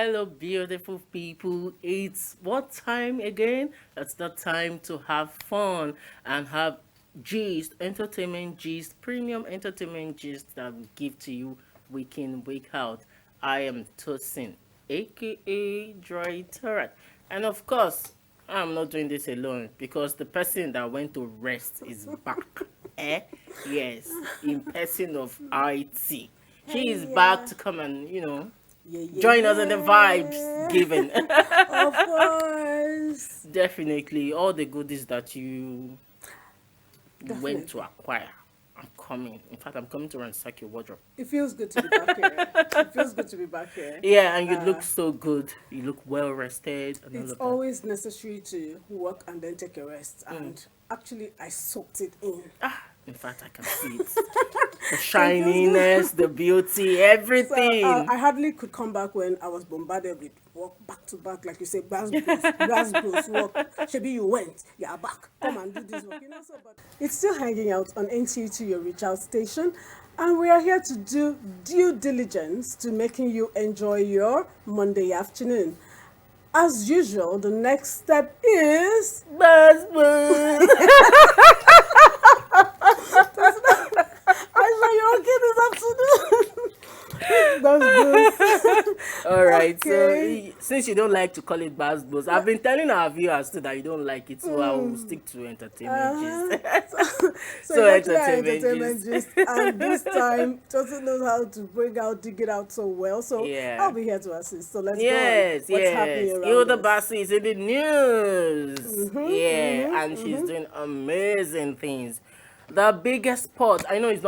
Hello, beautiful people. It's what time again? It's the time to have fun and have gist, entertainment gist, premium entertainment gist that we give to you week in, week out. I am Tosin, aka Dry Turret. And of course, I'm not doing this alone because the person that went to rest is back. Eh? Yes, in person of IT. She is Hey, back yeah. to come and, Yeah, yeah, join us in the vibes yeah. given. Of course. Definitely, all the goodies that you went to Definitely. acquire. I'm coming. In fact, I'm coming to ransack your wardrobe. It feels good to be back here. It feels good to be back here. Yeah, and you look Uh, so good. You look well rested and all it's of that. always necessary to work and then take a rest. And actually, I soaked it in. In fact, I can see it. The So it feels good. shininess, the beauty, So everything. I hardly could come back when I was bombarded with work back to back, like you say, blast bros, work. Shebi, you went, you are back. Come and do this work. But it's still hanging out on NTU, your reach out station, and we are here to do due diligence to making you enjoy your Monday afternoon. As usual, the next step is Buzz, buzz. I saw you're okay this afternoon. That's good. All right. So Okay. since you don't like to call it buzz buzz, I've been telling our viewers too that you don't like it, so I will stick to entertainment Uh-huh. gist. So So it's actually our entertainment entertainment gist. gist, and this time Tosin knows how to dig it out so well. So I'll Yeah. be here to assist. So let's go on. Yes, What's happening yes. around Hilda us? Bassi is in the news. Yeah, and she's doing amazing things. The biggest spot, I know it's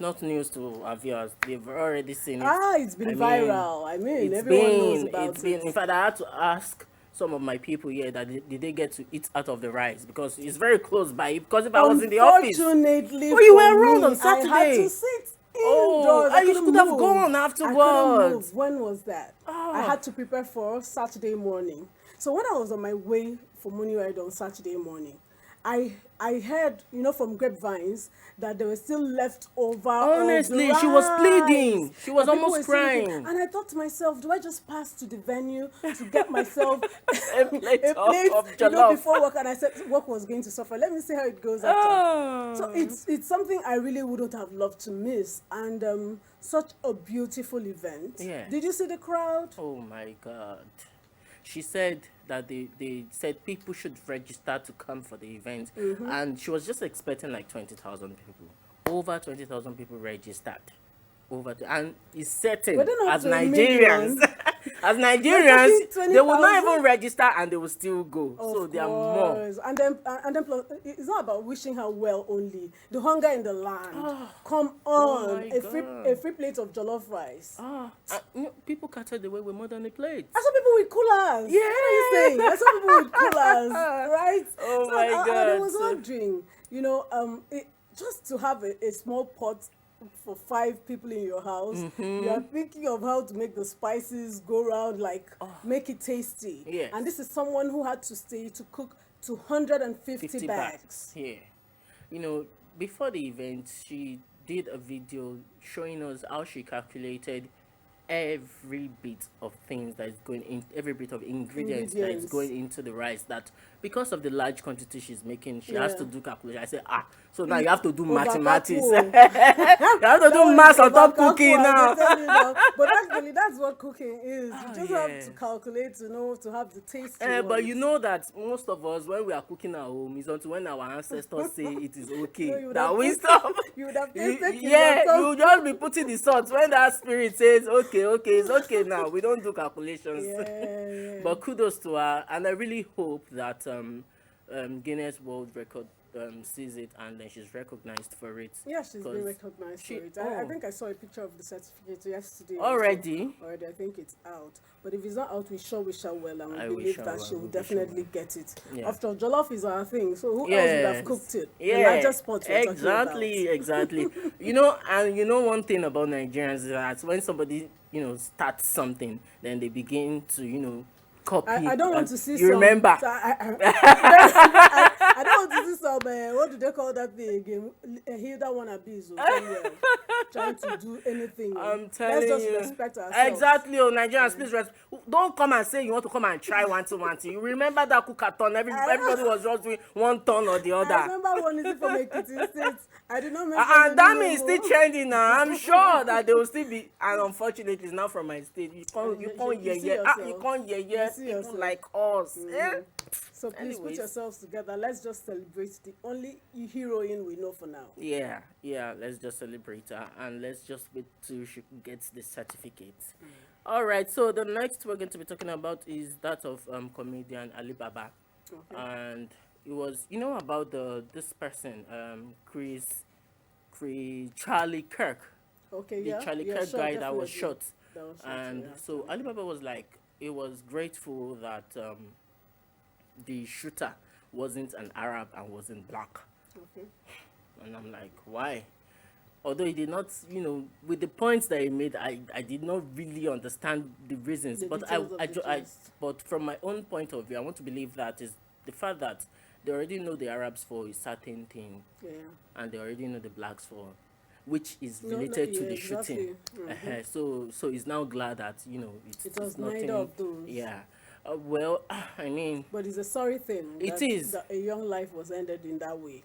not news to our viewers. They've already seen it. It's I been mean, viral. I mean, everyone knows it's about been. it. In fact, I had to ask some of my people here that did they get to eat out of the rice because it's very close by. Because if I was in the office, Unfortunately oh, you for were around on me, I had to Saturday. sit Oh, indoors. I you couldn't could have move. gone I couldn't afterwards. move. When was that? I Oh, had to prepare for Saturday morning. So when I was on my way for morning ride on Saturday morning, I heard, from grapevines that there was still leftover of the honestly, she was rice. pleading. She was That people were almost still looking. crying. And I thought to myself, do I just pass to the venue to get myself A plate a plate, of jollof. before work? And I said work was going to suffer. Let me see how it goes after. So Oh, it's something I really wouldn't have loved to miss, and such a beautiful event. Did you yes. see the crowd? Oh my God. She said that they said people should register to come for the event, and she was just expecting like 20,000 people. Over 20,000 people registered. And it's Were certain they not as to a Nigerians, million? as We're Nigerians, talking they will not 20,000. even register and they will still go. So Of there are more. course, and then plus, it's not about wishing her well only. The hunger in the land. Come Oh on, my a God. free plate of jollof rice. People carted away with more than a plate. I saw people with coolers. Yeah. What are you saying? I saw people with coolers, right? Oh So my I God. was wondering, just to have a small pot for 5 people in your house, you are thinking of how to make the spices go round, like make it tasty. Yes. And this is someone who had to stay to cook 250 50 bags. bags. Yeah. You know, before the event, she did a video showing us how she calculated every bit of things that is going in, every bit of ingredients that is Ingredients. going into the rice. That because of the large quantity she's making, she has Yeah. to do calculation. I said, so now you have to do mathematics. Overcalculate. You have to That do one is maths on top overcalculate, cooking I now. tell you now. But actually, that's what cooking is. You Oh, just have to yes. calculate to know to have the taste you But want. you know that most of us, when we are cooking at home, it's until when our ancestors say it is okay No, you would that have we put- stop. you would have You- tasted yeah, yourself. you just be putting the salt when that spirit says, okay, it's okay now. We don't do calculations. Yeah. But kudos to her, and I really hope that Guinness World Record sees it and then she's recognized for it. Yeah, she's been 'Cause recognized she- for it. I oh. think I saw a picture of the certificate yesterday. Already? Already, I think it's out. But if it's not out, we sure wish her well, and I we wish believe her that well, she we will wish her definitely well. get it. Yeah. After all, jollof is our thing, so who else would have cooked it? The Yeah, largest pot we're talking exactly, about. exactly. And one thing about Nigerians is that when somebody, starts something, then they begin to, copy. I don't want And to see you some. remember? So I don't want to see some. What do they call that thing again? Hilda wannabes or somewhere trying to do anything. I'm Let's telling just you. respect ourselves. Exactly, oh Nigerians, please respect. don't come and say you want to come and try one thing. You remember that cookathon? Everybody was just doing one turn or the I other. remember one is from Ekiti State. I did not mention And that any means logo. still trending now. I'm sure that they will still be. And unfortunately, it's not from my state. You can't You see you yourself. can't You see people yourself. like us. Eh? So please put Anyways. yourselves together. Let's just celebrate the only heroine we know for now. Yeah. Let's just celebrate her and let's just wait till she gets the certificate. All right. So the next we're going to be talking about is that of comedian Alibaba, Okay. and it was about the this person Chris Charlie Kirk, Okay, the yeah. Charlie Yeah, Kirk sure, guy that was definitely. shot. That was short, And yeah. so Alibaba was like, it was grateful that the shooter wasn't an Arab and wasn't black. Okay. And I'm like, why? Although he did not, with the points that he made, I did not really understand the reasons. The But details of the gist. but from my own point of view, I want to believe that is the fact that they already know the Arabs for a certain thing, Yeah. and they already know the blacks for, which is No, related to yeah, the exactly. shooting. So he's now glad that It was it's nothing. neither of those. Yeah. Well, I mean, But it's a sorry thing. It that, is. that a young life was ended in that way.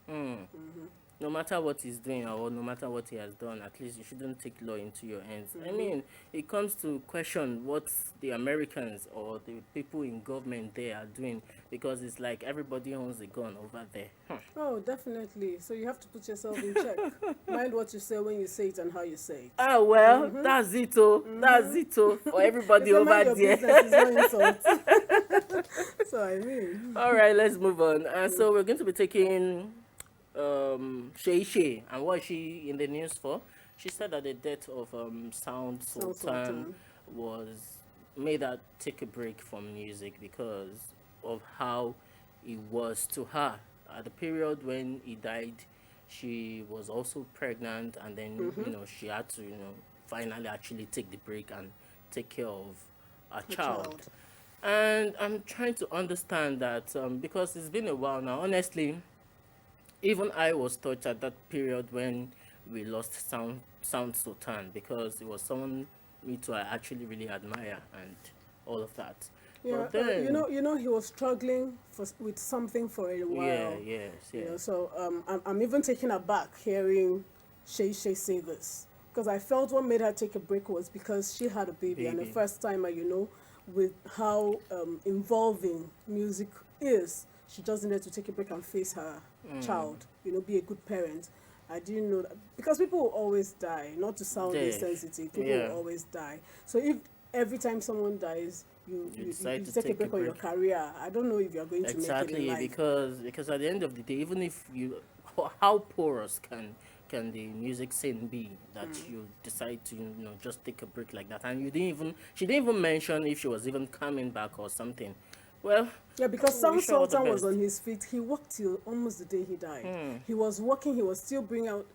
no matter what he's doing or no matter what he has done, at least you shouldn't take law into your hands. I mean, it comes to question what the Americans or the people in government there are doing, because it's like everybody owns a gun over there. Oh, definitely. So you have to put yourself in check. Mind what you say when you say it and how you say it. Ah, well, that's it, oh. That's it, oh, for everybody If you over mind your there. business, is no insult. So I mean, All right, let's move on. So we're going to be taking Shay, and what is she in the news for? She said that the death of Sound Sultan Sultan. was made her take a break from music because of how it was to her at the period when he died. She was also pregnant, and then she had to finally actually take the break and take care of a child. And I'm trying to understand that because it's been a while now. Honestly, even I was touched at that period when we lost Sound Sultan, because it was someone me too I actually really admire and all of that. Yeah, But then, you know, he was struggling with something for a while. yes, You know, yes. so I'm even taken aback hearing Shay say this, because I felt what made her take a break was because she had a baby, and the Baby. first timer, with how involving music is, she just needed to take a break and face her child. Be a good parent. I didn't know that, because people will always die. Not to sound Yes. insensitive, people Yeah. will always die. So if every time someone dies, you decide to take a break on your career, I don't know if you're going to make it Exactly, in life. because at the end of the day, even if how porous can the music scene be that you decide to just take a break like that, and she didn't even mention if she was even coming back or something. Well, Yeah, because we Sam wish her all the Sultan was best. on his feet. He worked till almost the day he died. He was working. He was still bringing out,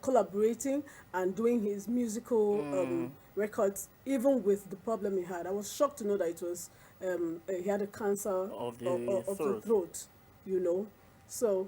collaborating and doing his musical records, even with the problem he had. I was shocked to know that it was he had a cancer Of the of the throat. throat. So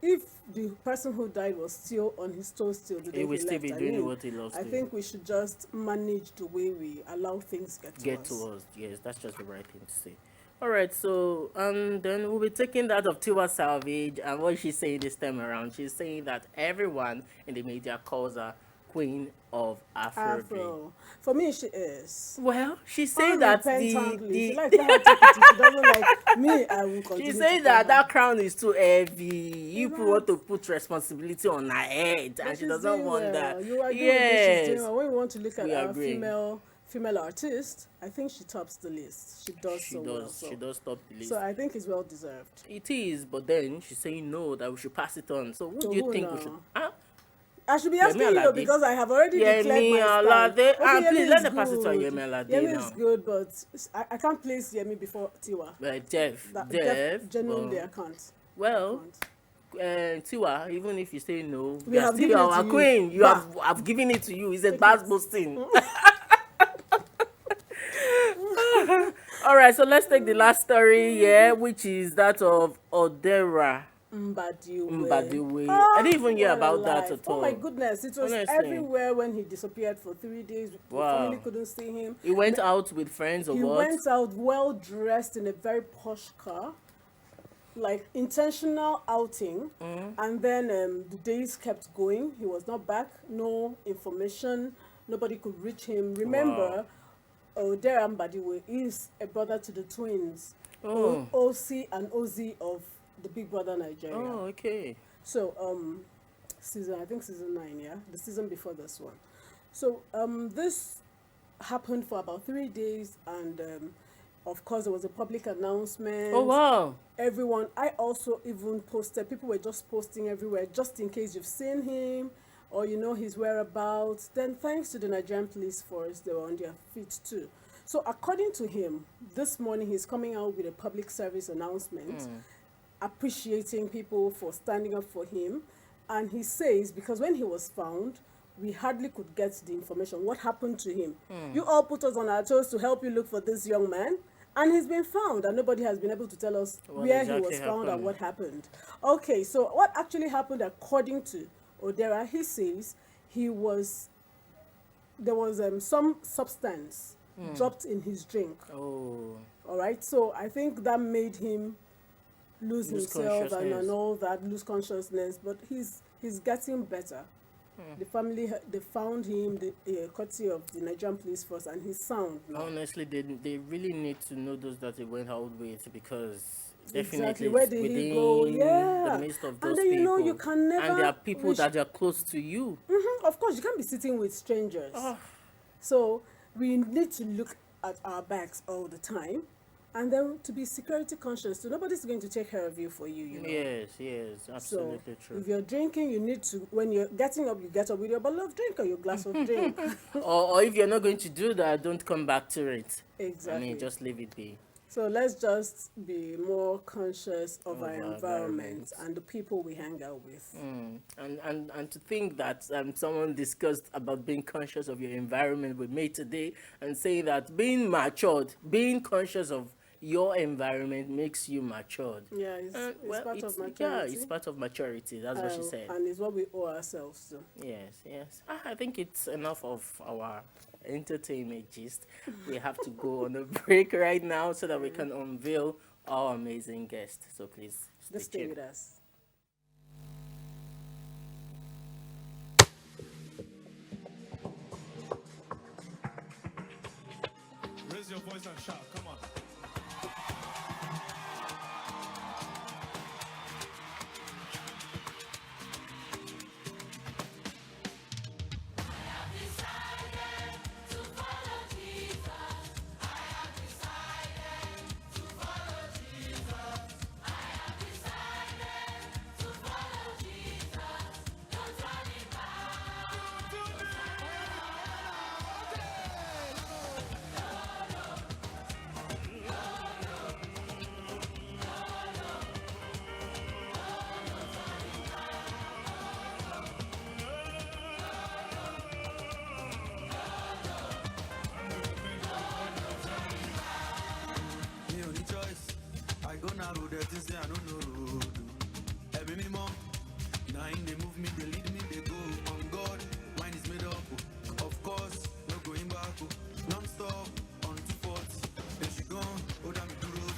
if the person who died was still on his toes till the day He he will still left, be I doing mean, what he loves I to think we should just manage the way we allow things get to us. Yes, that's just the right thing to say. All right, so then we'll be taking that of Tiwa Savage, and what she's saying this time around, she's saying that everyone in the media calls her Queen of Afrobeat. Afro. For me, she is. Well, she's saying that Unrepentantly. She the likes let her take it. If she doesn't like me, I will continue. she's to saying call that her. that crown is too heavy. You people Right. want to put responsibility on her head, But and she she's doesn't doing want well. that. You agree with this? She's doing Yes, well. When we want to look at we our agree. female artist, I think she tops the list. She does She so well. does. So. She does top the list. So I think it's well deserved. It is, but then she's saying no, that we should pass it on. So who To do you who think we now? should? Huh? I should be asking you Alade. because I have already declared Yemi my stand. Alade. Ah, Yemi please let is them pass it to good. Yemi Alade Yemi now. is good, but I can't place Yemi before Tiwa. Jeff, Genuinely, I can't. well, Tiwa, even if you say no, We you are have still given it our to you. queen. You Bah. have given it to you. It's a Take bad it. boasting. All right, so let's take the last story here, which is that of Mbadiwe. Mbadiwe. I Ah, didn't even hear what a about that life. at Oh my all. goodness. It was Honestly. everywhere when he disappeared for 3 days. The family Wow. couldn't see him. He went out with friends or He what? went out well dressed in a very posh car, like intentional outing. And then the days kept going. He was not back. No information. Nobody could reach him. Remember, Odera Mbadiwe is a brother to the twins, Oh. OC and OZ of the Big Brother Nigeria. Oh, okay. So, I think season 9, yeah, the season before this one. So, this happened for about 3 days, and of course, there was a public announcement. Oh, wow. Everyone, I also even posted, people were just posting everywhere, just in case you've seen him or you know his whereabouts. Then, thanks to the Nigerian police force, they were on their feet too. So, according to him, this morning he's coming out with a public service announcement appreciating people for standing up for him. And he says, because when he was found, we hardly could get the information. What happened to him? You all put us on our toes to help you look for this young man. And he's been found, and nobody has been able to tell us where he was found and what happened. Okay, so what actually happened, according to Odera, he says there was some substance dropped in his drink. Oh. All right, so I think that made him lose himself and all that, lose consciousness. But he's getting better. The family, they found him, courtesy of the Nigerian police force, and he's sound now. Honestly, they really need to know those that he went out with, because definitely Exactly. Where did he go? within Yeah. the midst of those And then, you know, people. you can never And there are people that are close to you. Of course, you can't be sitting with strangers. Oh. So we need to look at our bags all the time, and then to be security conscious. So nobody's going to take care of you for you, you know. Yes, absolutely So true. if you're drinking, you need to, when you're getting up, you get up with your bottle of drink or your glass of drink. Or if you're not going to do that, don't come back to it. Exactly. I mean, just leave it be. So let's just be more conscious of our our environment and the people we hang out with. And to think that someone discussed about being conscious of your environment with me today, and saying that being matured, being conscious of your environment makes you matured. Yeah, it's part of maturity. Yeah, it's part of maturity. That's what she said. And it's what we owe ourselves to. Yes. I think it's enough of our entertainment gist. We have to go on a break right now so that we can unveil our amazing guest. So please Just stay with us. Raise your voice and shout. Come on. I don't know road. Every me mom, now in they move me, they lead me, they go. On God, wine is made up. Of course, no going back. Non-stop, on 240. Then she gone, oh damn it, do road.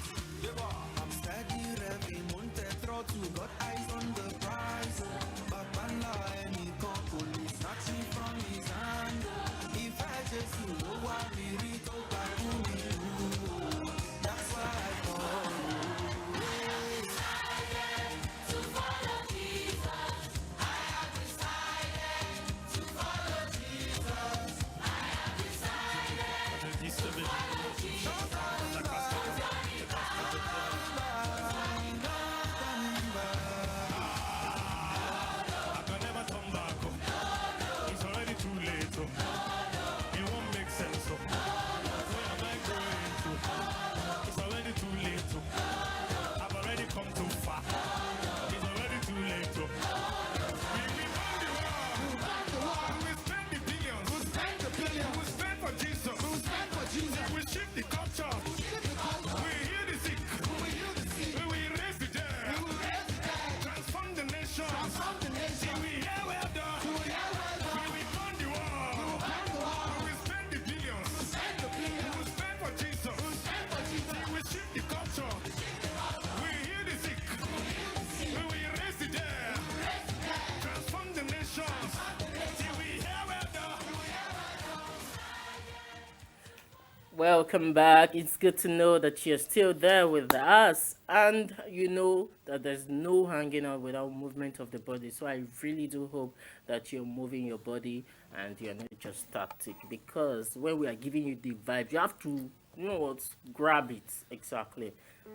I'm steady, revving, monte throttle. Got eyes on the prize. Back and lie, me call police, snatching from his hand. If I just know what we read, oh, that's why I call you. Welcome back. It's good to know that you're still there with us, and you know that there's no hanging out without movement of the body. So I really do hope that you're moving your body and you're not just static. Because when we are giving you the vibe, you have to, you know what, grab it exactly.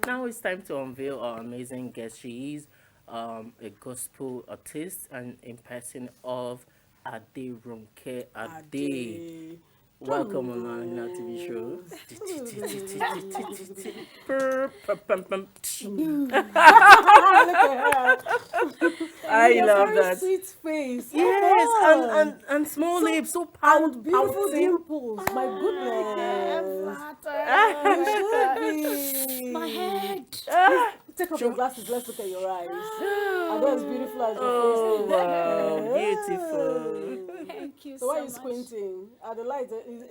Now it's time to unveil our amazing guest. She is a gospel artist and in person of Aderonke Ade. Ade. Welcome on our Hina TV show. I Your love very that. sweet face. Yes, Oh, and small So- lips, so and beautiful pouting. dimples. My goodness. My head. Take off your glasses. Let's look at your eyes. Are they as beautiful as your Oh face? wow, beautiful. Thank you So why are you much. squinting? Are the light is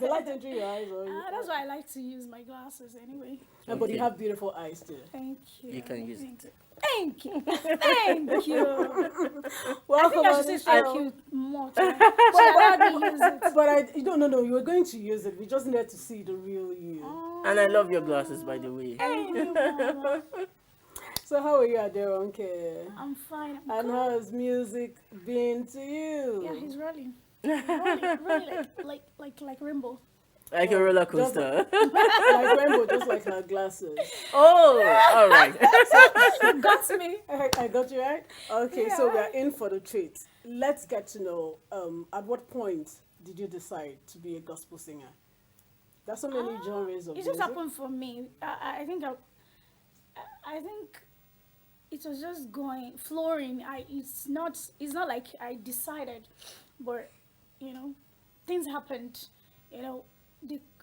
the light entering your eyes or? That's why I like to use my glasses anyway. But you Okay. have beautiful eyes too. Thank you. You can use it. Thank you. Thank you. I Welcome think I on should the say thank show. you more. Should I not use it? But no, you were going to use it. We just needed to see the real you. And I love your glasses, by the way. Thank you, Mama. So how are you, Aderonke? I'm fine. I'm And good. how has music been to you? Yeah, he's rolling. Really like rainbow. Like a roller coaster. Like Rainbow, just like her glasses. Oh, all right. Got me. I got you right? Okay, so Yeah. we are in for the treat. Let's get to know, at what point did you decide to be a gospel singer? There's so many genres of It music. just happened for me. I think it was just flowing. It's not like I decided, but you know, things happened. You know,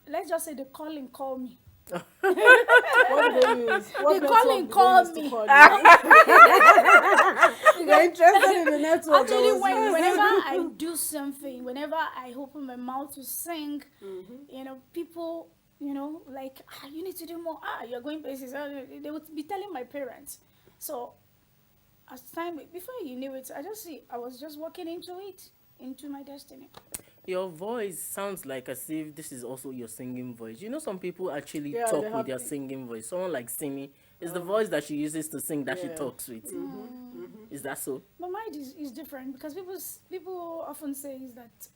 let's just say the calling called me. What did they use? What The network calling did they called use to me. call you? You're interested in the network. Actually, that was used. whenever I do something, whenever I open my mouth to sing, you know, people, you know, like, you need to do more. You're going places. They would be telling my parents. So, as time, before you knew it, I was just walking into my destiny. Your voice sounds like as if this is also your singing voice. You know, some people actually Yeah, they talk have- with their singing voice. Someone like Simi, it's the voice that she uses to sing that she Yeah. talks with. Is that so? But mine is different because people often say is that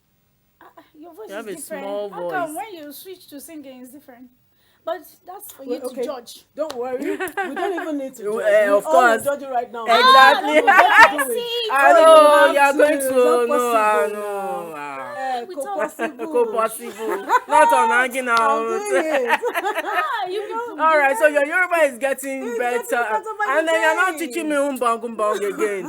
your voice You have is a different. small How come voice. when you switch to singing is different? But that's for you Wait, to okay. judge. Don't worry. We don't even need to judge. Of We all course. will judge you right now. Exactly. We have to do it. See, I Oh, know you you are have going to. to. It's not No, I possible know. we Co- talk- possible. Possible. Not on hanging I'm out. doing it. you people. All right, so your Yoruba is getting It's better, getting better by and the then you're not day. teaching me umbang again.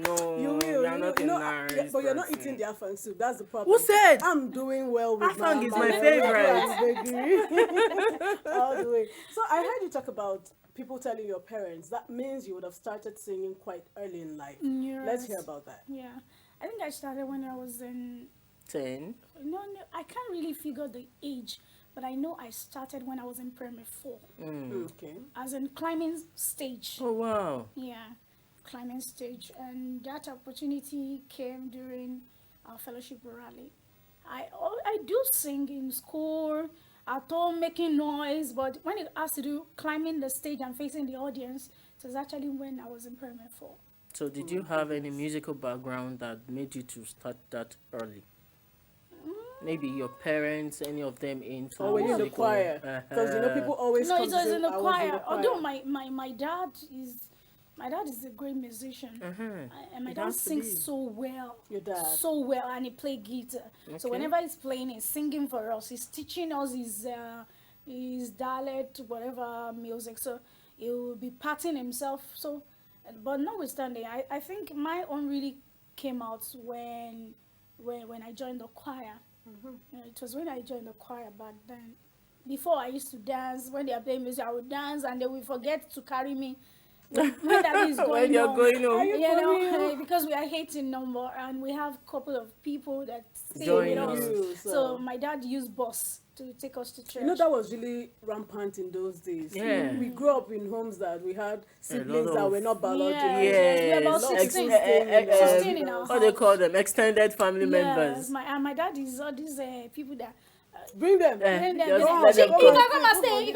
No, You will. You're not a nice but you're not person. eating the afang soup. That's the problem. Who said? I'm doing well with Afang is my my favorite. All the way. So I heard you talk about people telling your parents. That means you would have started singing quite early in life. Let's Yes. hear about that. Yeah, I think I started when I was in. 10. No, I can't really figure the age, but I know I started when I was in primary 4, Okay. as in climbing stage. Oh wow. Yeah, climbing stage, and that opportunity came during our fellowship rally. I do sing in school, at home, making noise, but when it has to do climbing the stage and facing the audience, it was actually when I was in primary 4. So did you have any musical background that made you to start that early? Maybe your parents, any of them into Or were you in the musical- choir? Because you know people always No, come it to was say, in the "I was choir. Although my dad is a great musician, and my It dad has to sings be. so well. Your dad. So well, and he play guitar. So Okay. whenever he's playing, he's singing for us. He's teaching us his dialect, whatever music. So he will be patting himself. So, but notwithstanding, I think my own really came out when I joined the choir. You know, it was when I joined the choir back then. Before I used to dance. When they are playing music, I would dance, and they will forget to carry me when that is going When you're on. going home. You know, because we are 18 number, and we have a couple of people that stay Join with us. us. You, So my dad used bus to take us to church. You know, that was really rampant in those days. Yeah. We grew up in homes that we had siblings that of- were not biological. Yeah. We're about Yes. 16. Ex- 16 in our what they call them, extended family Yes, members. my dad is all these people that Bring them. And then Just they let say, them you come. can come and stay.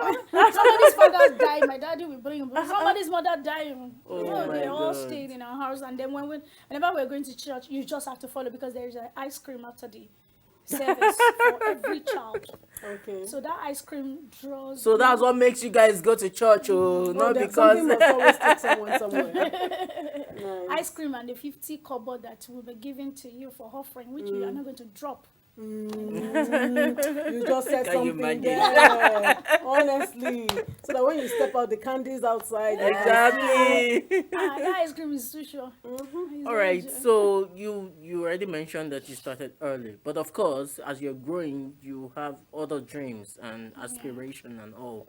Somebody's father died, my daddy will bring him. Somebody's mother died. Oh They my all God. stayed in our house. And then whenever we're going to church, you just have to follow because there is an ice cream after the service for every child. Okay. So that ice cream draws. So that's what makes you guys go to church, not Something because. must always take someone somewhere. Nice. Ice cream and the 50 kobo that will be given to you for offering, which you are not going to drop. You just said Can you something imagine? there. Honestly. So that when you step out, the candy's outside. Exactly. That ice cream is too sure. All right. So you already mentioned that you started early, but of course, as you're growing, you have other dreams and aspiration and all.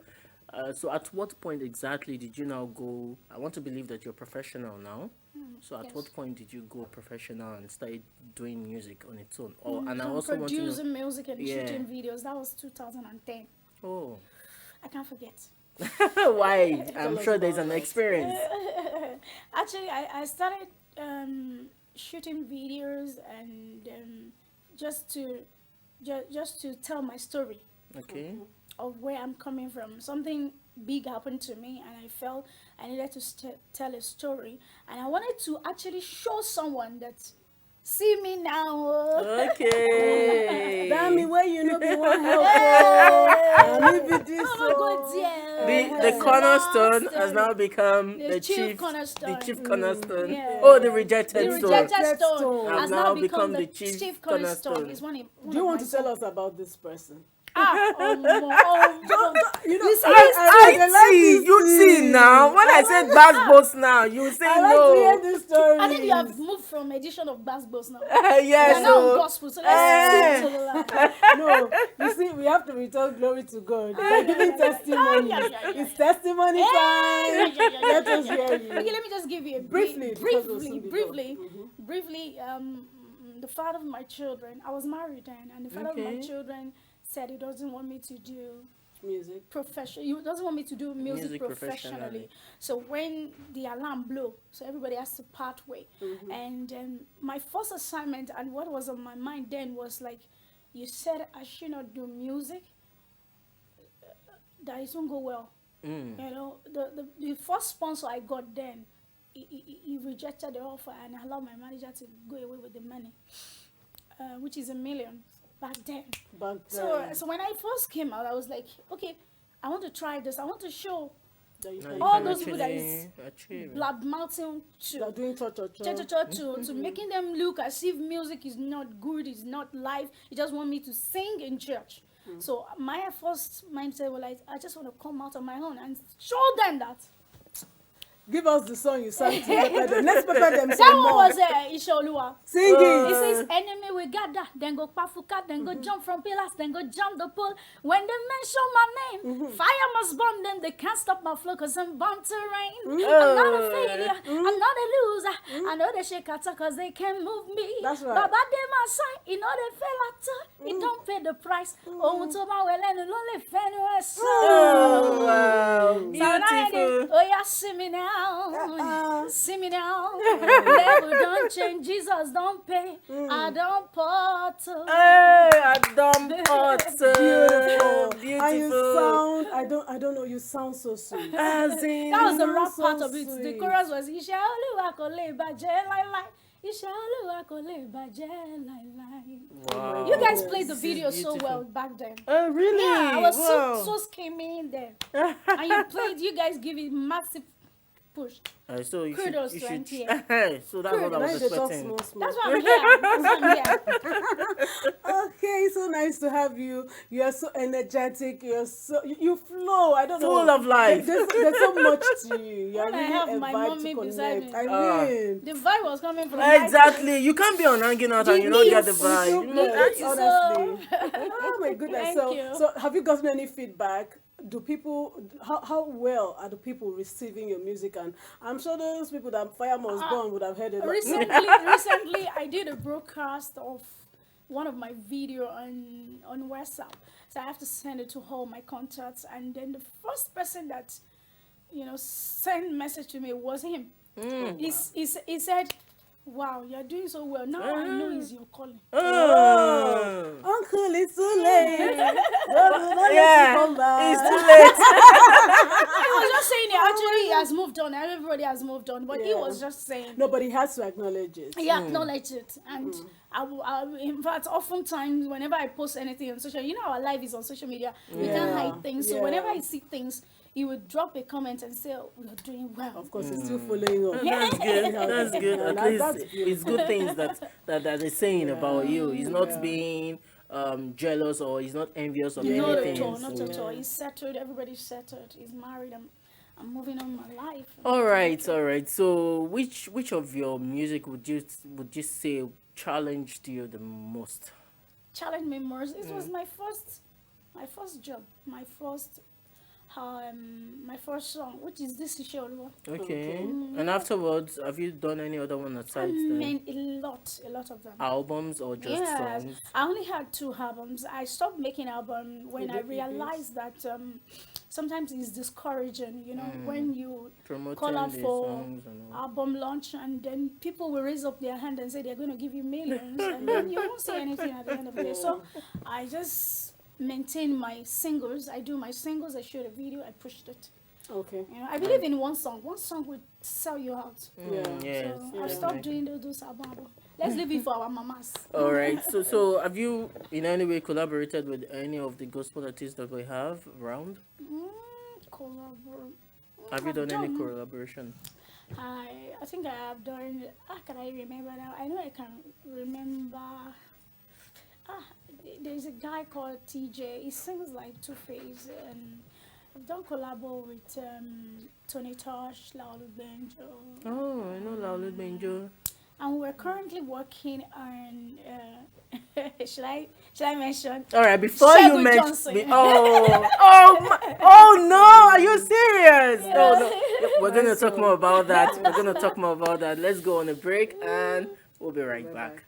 So at what point exactly did you now go? I want to believe that you're professional now. So at yes. what point did you go professional and started doing music on its own? Or and I From also want to know. producing music and Yeah. shooting videos. That was 2010. Oh, I can't forget. why? I'm us sure there's about an that. experience. Actually, I started shooting videos and just to tell my story Okay. of where I'm coming from. Something big happened to me, and I felt I needed to tell a story, and I wanted to actually show someone that see me now. Okay. Damn where you know be one help. And if it is Oh my God, yeah. The cornerstone has now become The the chief chief cornerstone. The chief cornerstone. Yeah. Oh, the rejected The stone. rejected Stone stone has has now now become become the the chief chief cornerstone. cornerstone. It's one Do you want to tell us about this person? You You know, see, I see. You see now. When I said bass boss now, you say I like to hear no. this story. I think you have moved from edition of Bass Boss now. Yes. You're now on So gospel, so let's stick to the line. No, you see, we have to return glory to God by giving testimony. yeah. It's testimony time. Let us hear you. Okay, let me just give you a Briefly, because we'll soon be briefly. The father of my children, I was married then, and the father of my Okay. children said he doesn't want me to do Music. he doesn't want me to do music, Music professionally. professionally. So when the alarm blew, so everybody has to part way. And my first assignment and what was on my mind then was like, you said I should not do music. That it won't go well. You know, the first sponsor I got then, he rejected the offer and allowed my manager to go away with the money, which is $1 million back then. So when I first came out, I was like, okay, I want to try this. I want to show That you now can you all can those people that actually is achieve. blood mouthing They're to doing cha. to making them look as if music is not good, is not live. You just want me to sing in church. So my first mindset was like, I just want to come out on my own and show them that. Give us the song you sang to prepare them. Let's prepare them That some one more. was Ishaoluwa. Sing It it. says, enemy we gather, then go pafuka, then go jump from pillars, then go jump the pole. When they mention my name, fire must burn them. They can't stop my flow because I'm born to reign. I'm not a failure. I'm not a loser. I know they shake out because they can't move me. That's right. Baba de my side, you know they fell out. He don't pay the price. Oh, to my well and lonely fan so. Oh wow, So now I did, beautiful. oh yeah, see me now. See me now. Level don't change, Jesus don't pay. I don't portal. Hey, I dumb Beautiful. Beautiful. And you sound, I don't know, you sound so sweet. As in, That was the sound rap so part of it. The sweet. chorus was Isha Oluwa ko le baje lai lai. Isha Oluwa ko le baje lai lai. wow. You guys played the This is video so beautiful. well back then. Oh really? Yeah, I was wow. so scheming in there. And you played, you guys give it massive push. So you Kudos should, to you should. NTA. So that's what I Nice was to talk expecting. small. That's why I'm here. That's why I'm here. Okay, so nice to have you. You are so energetic. You flow. I don't know. Full of life. There's so much to you. You are When I really have a my vibe mommy to beside connect. me. I mean, The vibe was coming from Exactly. You can't be on hanging out and you don't get the so vibe. blessed, so- honestly. Oh my goodness. Thank you. So have you gotten any feedback? Do people, how well are the people receiving your music? And I'm sure those people that Fire Must Burn would have heard it. Recently, I did a broadcast of one of my video on WhatsApp. So I have to send it to all my contacts, and then the first person that sent message to me was him. He said, Wow, you're doing so well. Now I know it's your calling. Oh. Uncle, it's too late. Don't let Yeah, you come back. it's too late. He was just saying it. Actually, he has moved on. Everybody has moved on. But he Yeah. was just saying. Nobody has to acknowledge it. He acknowledged it. And in fact, oftentimes, whenever I post anything on social, our life is on social media. We can't hide things. So whenever I see things, he would drop a comment and say, oh, we're doing well. Of course, it's still following up. That's good. That's good. Yeah, At that's least beautiful. it's good things that they're saying about you. He's not being jealous or he's not envious of Not anything. at all, not So- at all. He's settled. Everybody's settled. He's married. I'm moving on my life. All right, all right. So, which of your music would you say challenged you the most? Challenge me more. It was my first job, my first song, which is this show. Okay. And afterwards, have you done any other one I aside then? mean, a lot of them. Albums or just Yes, songs? I only had 2 albums. I stopped making album when I realized that sometimes it's discouraging. When you call out Promoting the for songs and all. album launch and then people will raise up their hand and say they're going to give you millions, and then you won't say anything at the end of the day. So I just maintain my singles. I do my singles. I shoot a video. I pushed it. Okay. I believe in one song. One song will sell you out. Yeah. Yes. So I've stopped doing those album. Let's leave it for our mamas. All right. So have you in any way collaborated with any of the gospel artists that we have around? Collabor. Have you done any collaboration? I think I have done. Can I remember now? I know I can remember. There's a guy called TJ. He sings like Two-Face, and I've done collabo with Tony Tosh, Laulu Benjo. Oh, I know Laulu Benjo. And we're currently working on. Should I mention? All right, before Shegun you mention, Johnson. oh no, are you serious? No, we're gonna talk more about that. We're gonna talk more about that. Let's go on a break, and we'll be right back.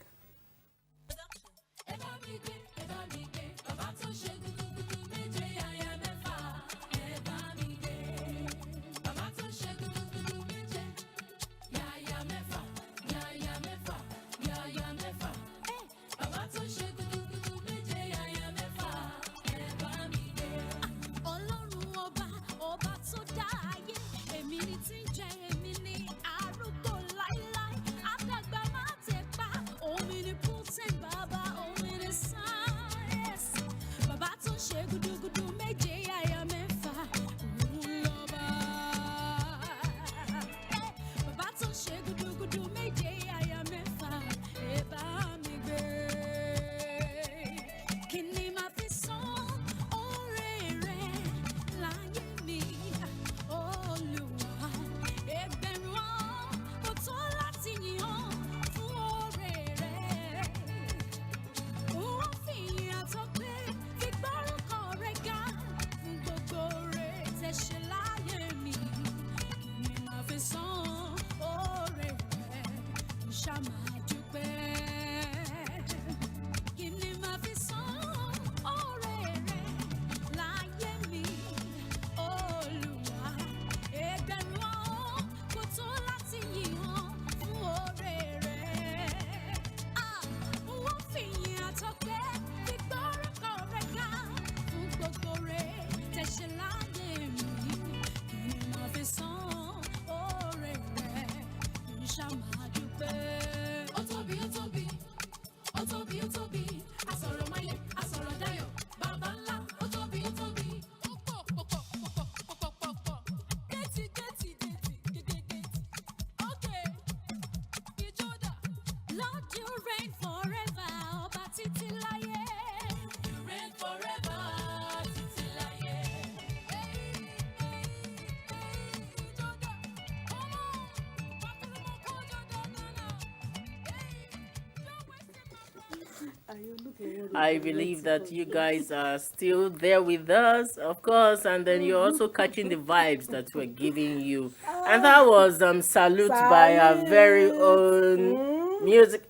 I believe that you guys are still there with us, of course, and then you're also catching the vibes that we're giving you. And that was Salute by our very own music.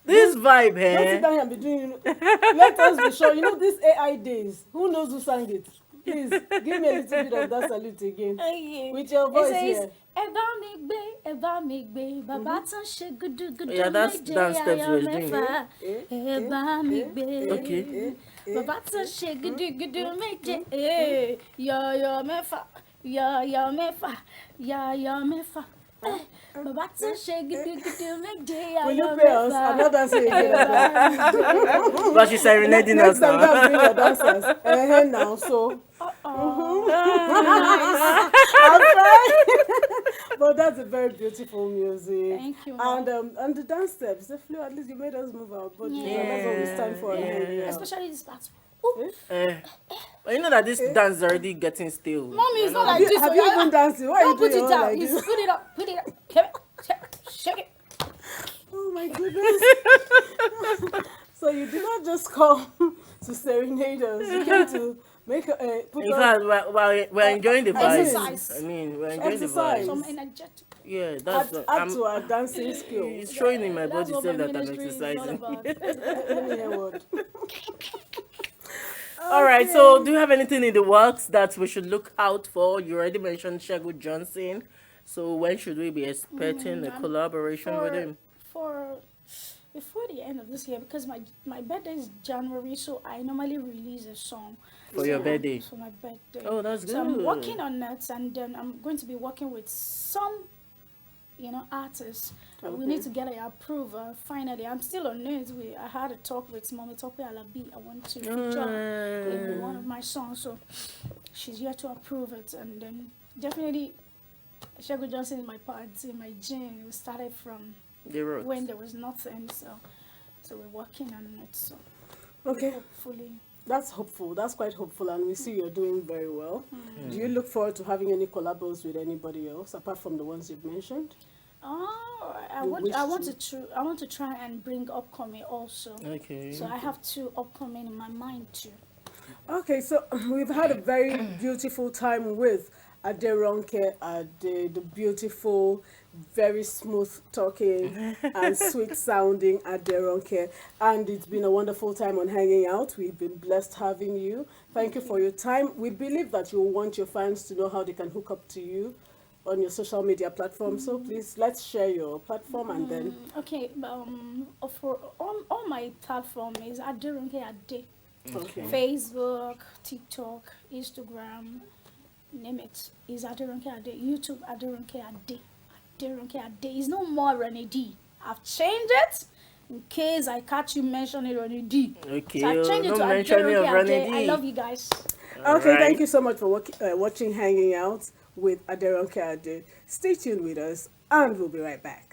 This vibe, Don't sit eh? down and be doing. Let us be sure. These AI days. Who knows who sang it? Please give me a little bit of that salute again. Okay. With your voice It says, here. Eba mi gbe, baba tan she gudu gudu Yeah, that's meje dance steps we ayo was doing. mefa. Eba mi gbe, Okay. baba tan she gudu gudu meje, yo mefa, yo mefa, yo mefa. Baba tan she gudu gudu meje Will you ayo pay us? I'm not mefa. dancing again. But she's serenading us Next time, now. go and bring your dancers. Now, so. I'm trying. But that's a very beautiful music. Thank you, Mom. And the dance steps, the flow, at least you made us move our bodies. And that's what we stand for. Yeah. Especially this part. Ooh. But you know that this dance is already getting stale. Mommy, it's not Have like you, this. have so you yeah. even danced? Why are you Don't put doing it all down. like It's this? put it up. Put it up. Shake it. Oh my goodness. So you did not just come to serenade us. You came to make put In on fact, we're enjoying the vibes. Exercise. I mean, we're enjoying Exercise. the Some vibes. energetic. Yeah, that's add to our dancing skills. it's showing in my That's body what self my that I'm ministry is all exercising. about. Let me hear what. All right, so do you have anything in the works that we should look out for? You already mentioned Shegu Johnson. So when should we be expecting a collaboration with him? For before the end of this year, because my birthday is January, so I normally release a song For your birthday? For my birthday. Oh, that's So I'm good. working on that, and then I'm going to be working with some, artists. We need to get an approval. Finally, I'm still on it. I had a talk with Mommy Tokwe Alabi. I want to feature her in one of my songs, so she's here to approve it, and then definitely. Shegu Johnson is my part in my gene. We started from The roots. when there was nothing, so we're working on it. So Okay, hopefully, that's hopeful. That's quite hopeful, and we see you're doing very well. Do you look forward to having any collabos with anybody else apart from the ones you've mentioned? I You want wish I want to. I want to try and bring upcoming also. Okay. So I have 2 upcoming in my mind too. Okay, so we've had a very beautiful time with Aderonke Ade, the beautiful, very smooth talking and sweet sounding Aderonke. And it's been a wonderful time on hanging out. We've been blessed having you. Thank you for your time. We believe that you want your fans to know how they can hook up to you on your social media platform. So please, let's share your platform and then... Okay, for all my platform is Aderonke Ade. Okay. Facebook, TikTok, Instagram, name it, is Aderonke Ade. YouTube, Aderonke Ade. Aderonke Ade is no more Renee D. I've changed it in case I catch you mentioning Renee D. Okay, So I changed it don't to mention me of Aderonke Ronnie Ade. D. I love you guys. Okay, Alright. thank you so much for watching Hanging Out with Aderonke Ade. Stay tuned with us and we'll be right back.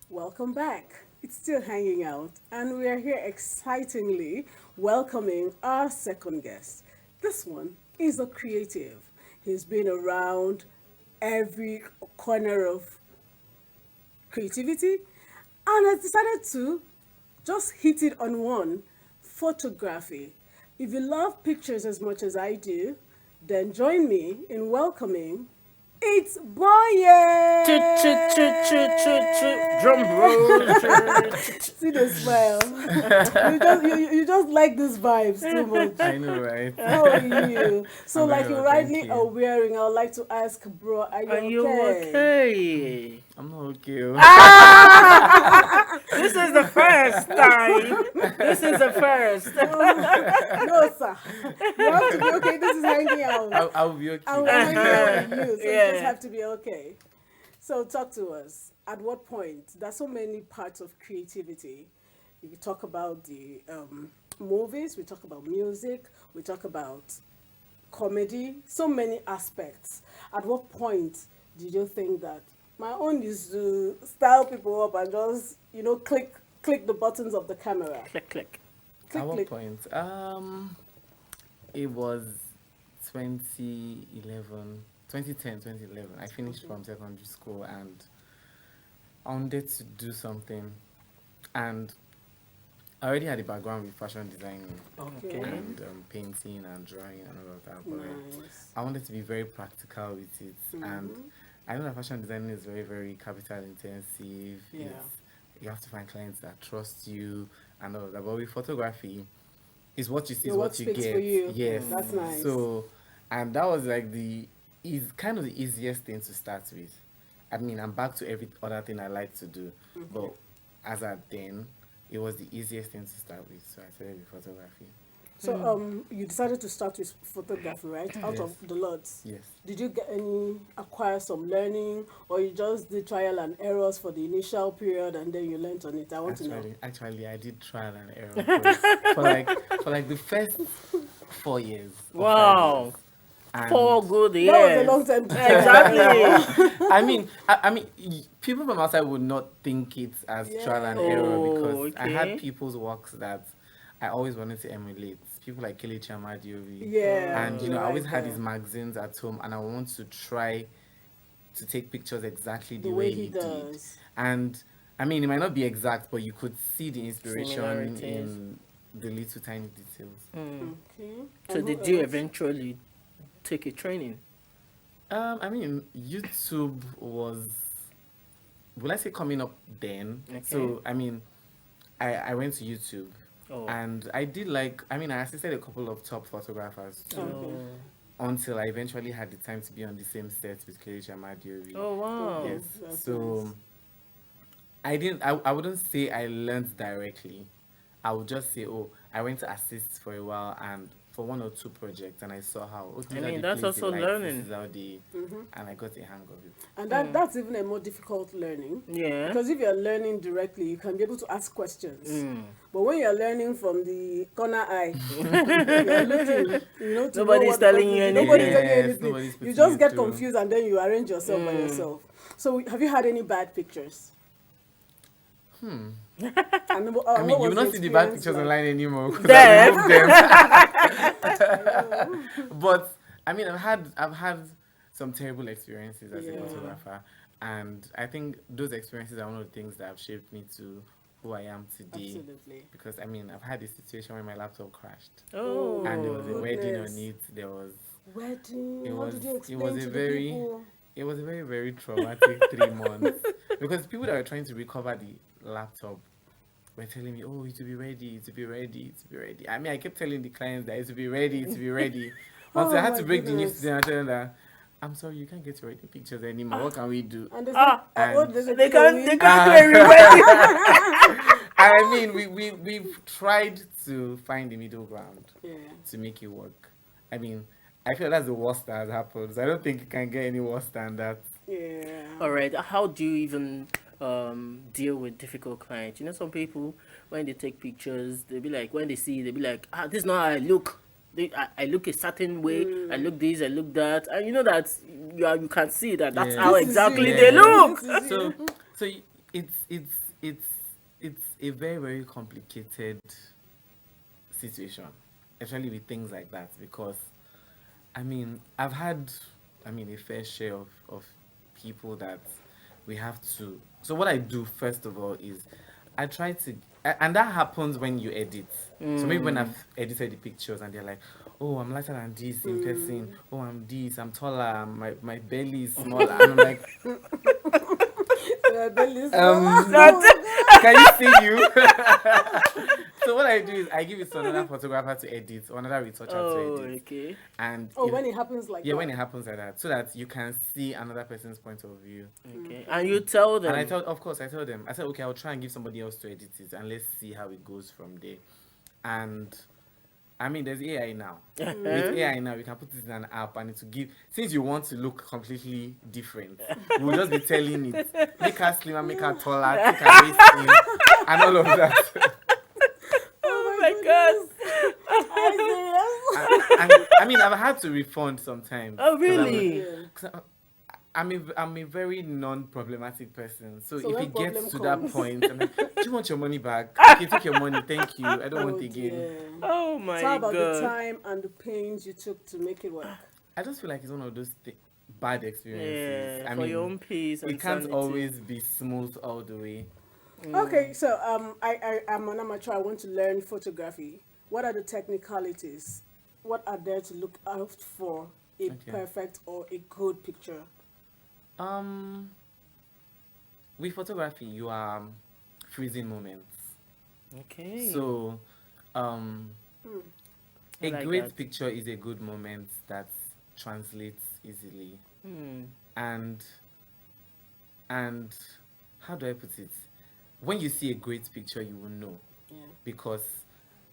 Welcome back. It's still Hanging Out, and we are here excitingly welcoming our second guest. This one is a creative. He's been around every corner of creativity and has decided to just hit it on one: photography. If you love pictures as much as I do, then join me in welcoming Itsboye. Drum roll. See the smile. You just like these vibes too much. I know, right? How are you? So, I'm very like you well, rightly thank are you. wearing, I would like to ask, bro, are Are you you okay? okay? I'm not okay. Oh. This is the first time. This is the first. No, sir. You have to be okay. This is hanging out. I'll be okay. And we're hanging out with you, so you just Yeah. have to be okay. So, talk to us. At what point? There's so many parts of creativity. We talk about the movies, we talk about music, we talk about comedy, so many aspects. At what point did you think that my own is to style people up and just, click the buttons of the camera? Click, click. Click, At what click. point? It was 2011, 2010, 2011. I finished from secondary school and I wanted to do something. And I already had a background with fashion designing Okay. and painting and drawing and all of that. But Nice. I wanted to be very practical with it. And I know that fashion designing is very, very capital intensive. Yeah. You have to find clients that trust you and all of that. But with photography, it's what you see, Yeah, is what what you speaks get. for you. Yes. That's nice. So, and that was like kind of the easiest thing to start with. I mean, I'm back to every other thing I like to do. But as at then, it was the easiest thing to start with. So I started with photography. So you decided to start with photography, right? Out Yes. of the lots. Yes. Did you acquire some learning, or you just did trial and errors for the initial period and then you learned on it? I want to know. Actually, I did trial and error for like the first 4 years. Or 5 Wow. years. And 4 good That was a years. long time. Exactly. I mean, people from outside would not think it as trial and Yeah. error because Oh, I had okay. people's works that I always wanted to emulate. People like Kelechi Amadiobi. Yeah. And you're I always right had there. his magazines at home, and I want to try to take pictures exactly the, The way way he he did. does. And I mean, it might not be exact, but you could see the inspiration Similarities. in the little tiny details. Okay. So And who did you else? eventually take a training? I mean, YouTube was, will I say, coming up then? Okay. So I mean, I went to YouTube. Oh. And I assisted a couple of top photographers too, Okay. until I eventually had the time to be on the same set with Kelechi Amadiobi. Oh wow. Yes. That's So nice. I wouldn't say I learned directly. I would just say, oh, I went to assist for a while and for 1 or 2 projects, and I saw how. Oh, these I are mean, the that's places they also like, learning. This is how they, and I got a hang of it. And that's even a more difficult learning. Yeah. Because if you're learning directly, you can be able to ask questions. Mm. But when you're learning from the corner eye, you're looking, to know Nobody's what the telling person- you anything. Nobody's telling you Yes, anything. nobody's You putting just you get through. confused and then you arrange yourself by yourself. So have you had any bad pictures? And I mean, you will not see the bad pictures online anymore because I removed them. But I mean, I've had some terrible experiences as a Yeah. photographer, and I think those experiences are one of the things that have shaped me to who I am today. Absolutely. Because I mean, I've had a situation where my laptop crashed, Oh. and there was a wedding goodness. on it. There was Wedding. It How was- did you it explain was to a the very- people? It was a very, very traumatic 3 months because people that were trying to recover the laptop were telling me, "Oh, it will be ready, it will be ready, it will be ready." I mean, I kept telling the clients that it will be ready, it will be ready. Until I had my to break the news goodness. to them and tell them that, "I'm sorry, you can't get your wedding pictures anymore. What can we do?" And there's And there's a They POE. can't do a rewedding. I mean, we've tried to find the middle ground Yeah. to make it work. I mean, I feel that's the worst that has happened. So I don't think it can get any worse than that. Yeah. All right. How do you even deal with difficult clients? Some people when they take pictures, they be like, when they see, they be like, this is not how I look. I look a certain way. I look this. I look that. And you know that you can see that that's Yeah. how This is exactly you. they Yeah. look. This is you. So it's a very, very complicated situation, especially with things like that, because I mean I've had a fair share of people that we have to. So what I do first of all is I try to, and that happens when you edit. So maybe when I've edited the pictures and they're like, oh, I'm lighter than this in person. Oh, I'm this, I'm taller, my belly is smaller. And I'm like, Your belly is Um, small. can you see you? So what I do is I give it to another photographer to edit, or another retoucher Oh, to edit. okay. And Oh, when it happens like yeah, that. when it happens like that, so that you can see another person's point of view. Okay. And you tell And I them. of course, I tell them, I said, okay, I'll try and give somebody else to edit it, and let's see how it goes from there. And I mean, there's AI now. With AI now, you can put it in an app, and it will give. Since you want to look completely different, we'll just be telling it, make her slimmer, make her taller, take her waist in, and all of that. Oh my God. Are you serious? And I mean, I've had to refund sometimes. Oh, 'cause I'm like- really? Yeah. 'cause I'm a very non-problematic person. So, So if when it gets problem to comes- that point, I'm like, do you want your money back? Okay, take your money. Thank you. I don't want it again. dear. Oh my So how about the God. time and the pains you took to make it work? I just feel like it's one of those bad experiences. Yeah, I for mean, your own peace and it can't sanity. always be smooth all the way. Okay, so I'm an amateur. I want to learn photography. What are the technicalities? What are there to look out for a Okay. perfect or a good picture? With photography, you are freezing moments. Okay. So, a I like great that. picture is a good moment that translates easily. Hmm. And how do I put it? When you see a great picture, you will know Yeah. because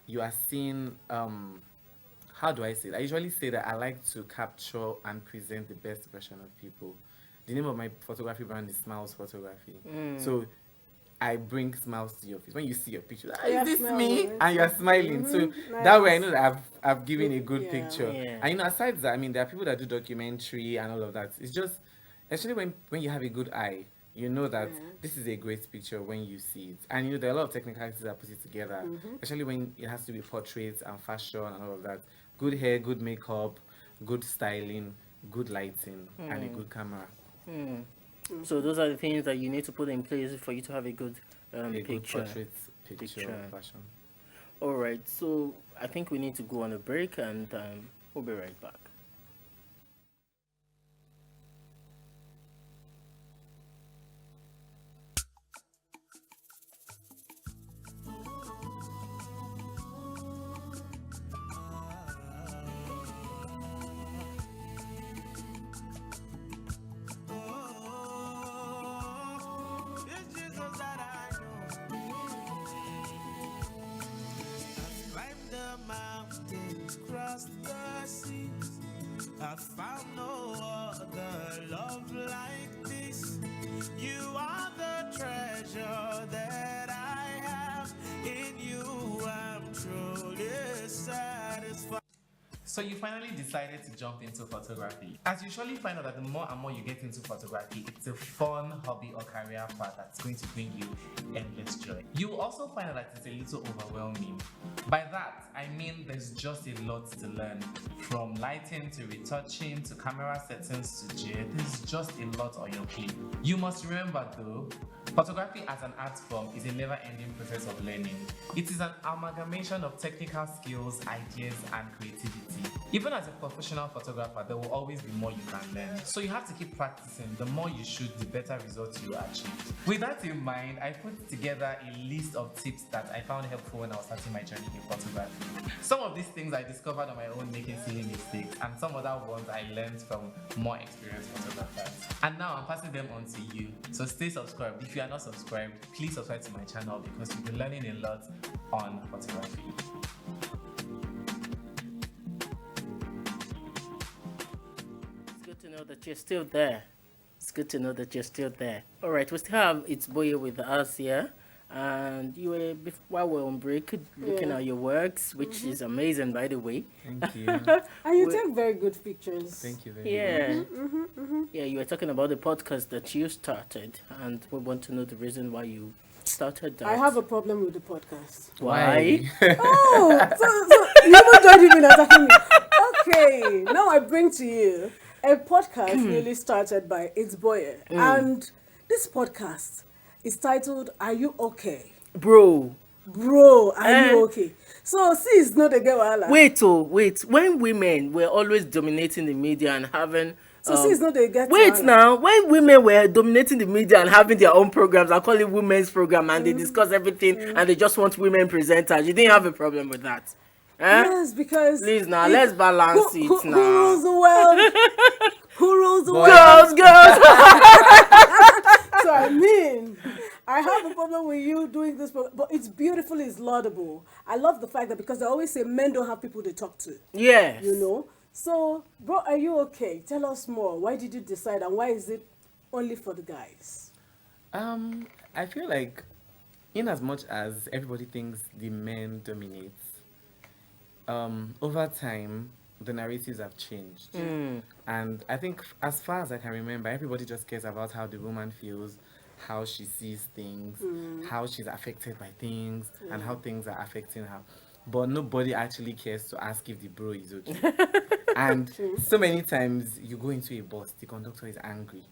you are seeing. How do I say it? I usually say that I like to capture and present the best version of people. The name of my photography brand is Smiles Photography. So I bring smiles to your face. When you see your picture, Yeah, is this smile, me? right? And you're smiling. So that way I Nice. know that I've given a good Yeah. picture. Yeah. And aside that, I mean, there are people that do documentary and all of that. It's just, especially when you have a good eye, you know that this is a great picture when you see it. And there are a lot of technicalities that put it together, especially when it has to be portraits and fashion and all of that. Good hair, good makeup, good styling, good lighting, and a good camera. So those are the things that you need to put in place for you to have a good A good picture. portrait picture Picture. fashion. All right. So I think we need to go on a break, and we'll be right back. It's Jesus that I know. I've climbed the mountains, crossed the seas. I found no other love like this. You are the treasure that I have. In you, I'm truly satisfied. So you finally decided to jump into photography. As you surely find out that the more and more you get into photography, it's a fun hobby or career path that's going to bring you endless joy. You will also find out that it's a little overwhelming. By that, I mean there's just a lot to learn. From lighting to retouching to camera settings to gear, there's just a lot on your plate. You must remember though, photography as an art form is a never-ending process of learning. It is an amalgamation of technical skills, ideas, and creativity. Even as a professional photographer, there will always be more you can learn. So you have to keep practicing. The more you shoot, the better results you achieve. With that in mind, I put together a list of tips that I found helpful when I was starting my journey in photography. Some of these things I discovered on my own making silly mistakes, and some other ones I learned from more experienced photographers. And now I'm passing them on to you. So stay subscribed. If you are not subscribed, please subscribe to my channel because you'll be learning a lot on photography. It's good to know that you're still there. It's good to know that you're still there. All right, we still have Itsboye with us here. And you were, while we're on break, looking Yeah. at your works, which is amazing, by the way. Thank you. And you Wait. take very good pictures. Thank you very much. Yeah. Yeah, you were talking about the podcast that you started, and we want to know the reason why you started that. I have a problem with the podcast. Why? Oh, so you even don't even attacking me. Okay, now I bring to you a podcast newly started by Itsboye. And this podcast is titled Are You Okay? Bro, bro, are Eh? you okay? So sis no dey get wahala. Wait. When women were always dominating the media and having So sis no dey get wait wahala. now, when women were dominating the media and having their own programs, I call it women's program, and they discuss everything, and they just want women presenters, you didn't have a problem with that? Eh? Yes, because Please now, if- let's balance who, it who now. rules the world? Who rules the Boy. world? Girls. So I mean, I have a problem with you doing this, but it's beautiful, it's laudable. I love the fact that because I always say men don't have people to talk to, Yes. you know. So, bro, are you okay? Tell us more. Why did you decide, and why is it only for the guys? I feel like, in as much as everybody thinks the men dominate, over time the narratives have changed, and I think as far as I can remember, everybody just cares about how the woman feels, how she sees things, how she's affected by things, and how things are affecting her. But nobody actually cares to ask if the bro is okay. And so many times you go into a bus, the conductor is angry.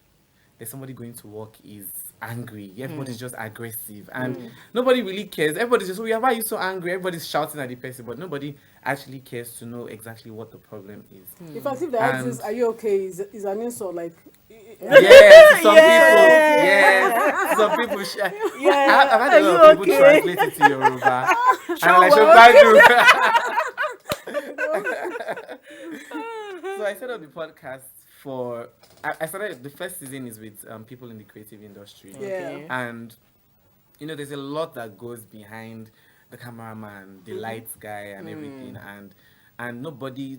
There's somebody going to work is angry. Everybody's just aggressive, and nobody really cares. Everybody's just, oh yeah, why are you so angry? Everybody's shouting at the person, but nobody actually cares to know exactly what the problem is. In fact, if they ask this, And- are you okay? Is an insult like? Yes, some Yeah. people. Yes, some people. Yeah. I've had Are a lot you of people okay? translate it to Yoruba, and I'm like, so I set up the podcast for. I started the first season is with people in the creative industry. Yeah. And there's a lot that goes behind the cameraman, the lights guy, and everything, and nobody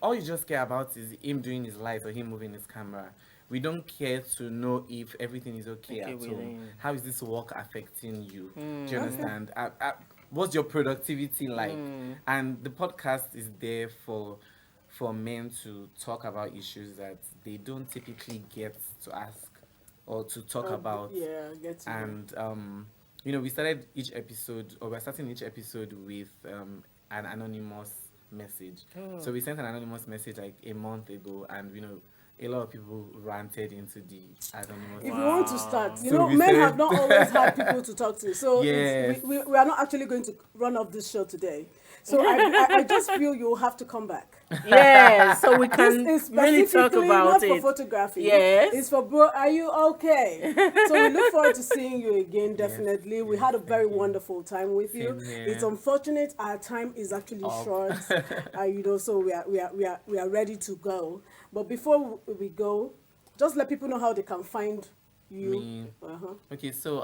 all you just care about is him doing his light or him moving his camera. We don't care to know if everything is okay Okay at with all. him. How is this work affecting you? Do you understand? What's your productivity like? And the podcast is there for men to talk about issues that they don't typically get to ask or to talk about. Yeah, I get you. And we started each episode, or we're starting each episode with an anonymous message. So we sent an anonymous message like a month ago, and a lot of people ranted into the anonymous. If you want to start, So we men said- have not always had people to talk to. So Yes. we are not actually going to run off this show today. So I just feel you'll have to come back. Yeah, so we can This is really talk specifically about not it. for photography. Yes. It's for bro, are you okay? So we look forward to seeing you again, definitely. We had a very wonderful time with you. Same here. It's unfortunate our time is actually Up. short. So we are ready to go. But before we go, just let people know how they can find you. Me. Uh-huh. Okay, so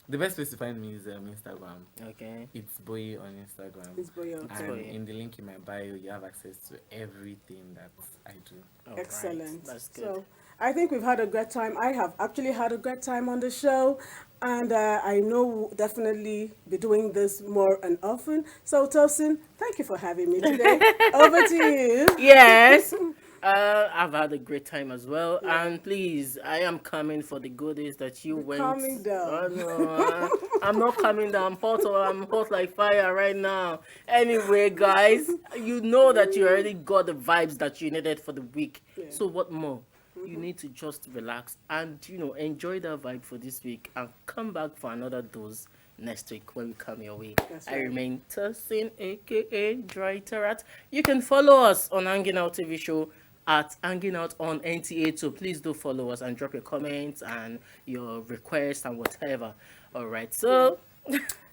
the best place to find me is Instagram. Okay. Itsboye on Instagram. Itsboye, okay. And Itsboye. in the link in my bio, you have access to everything that I do. All right, Excellent. that's good. So I think we've had a great time. I have actually had a great time on the show, and I know we'll definitely be doing this more and often. So Tosin, thank you for having me today. Over to you. Yes. I've had a great time as well, and please, I am coming for the goodies that you went. calming down. Oh, no, I'm not coming down. I'm hot like fire right now. Anyway, guys, you know that you already got the vibes that you needed for the week. Yeah. So what more? You need to just relax and enjoy that vibe for this week, and come back for another dose next week when we come your way. That's I right. remain Tosin, aka Dry Tarat. You can follow us on Hanging Out TV show at Hanging Out on NTA. So please do follow us and drop your comments and your requests and whatever. All right. So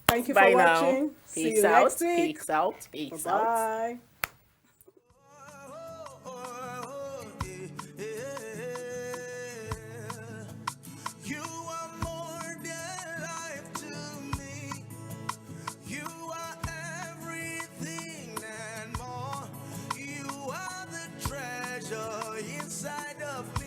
Thank you bye for now. watching. See Peace you out. next week. Peace out. Peace out. Bye. You are more than life to me. You are everything and more. You are the treasure inside of me.